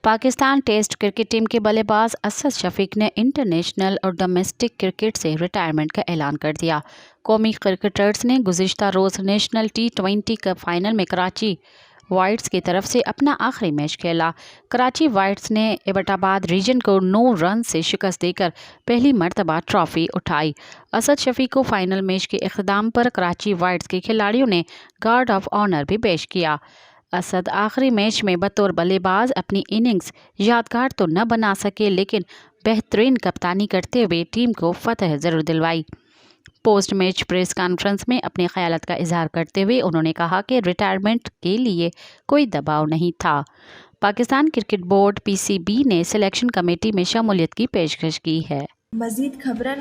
Pakistan test cricket team کے بلے باز اسد شفیق نے انٹرنیشنل اور ڈومیسٹک کرکٹ سے ریٹائرمنٹ کا اعلان کر دیا۔ قومی کرکٹرز نے گزشتہ روز نیشنل T20 کپ فائنل میں کراچی وائٹس کی طرف سے اپنا آخری میچ کھیلا۔ کراچی وائٹس نے ایبٹ آباد ریجن کو 9 رنز سے شکست دے کر پہلی مرتبہ ٹرافی اٹھائی۔ اسد شفیق کو فائنل میچ کے اختتام پر کراچی وائٹس کے کھلاڑیوں نے گارڈ آف آنر بھی پیش کیا۔ اسد آخری میچ میں بطور بلے باز اپنی اننگز یادگار تو نہ بنا سکے لیکن بہترین کپتانی کرتے ہوئے ٹیم کو فتح ضرور دلوائی۔ پوسٹ میچ پریس کانفرنس میں اپنے خیالات کا اظہار کرتے ہوئے انہوں نے کہا کہ ریٹائرمنٹ کے لیے کوئی دباؤ نہیں تھا۔ پاکستان کرکٹ بورڈ PCB نے سلیکشن کمیٹی میں شمولیت کی پیشکش کی ہے۔ مزید خبرن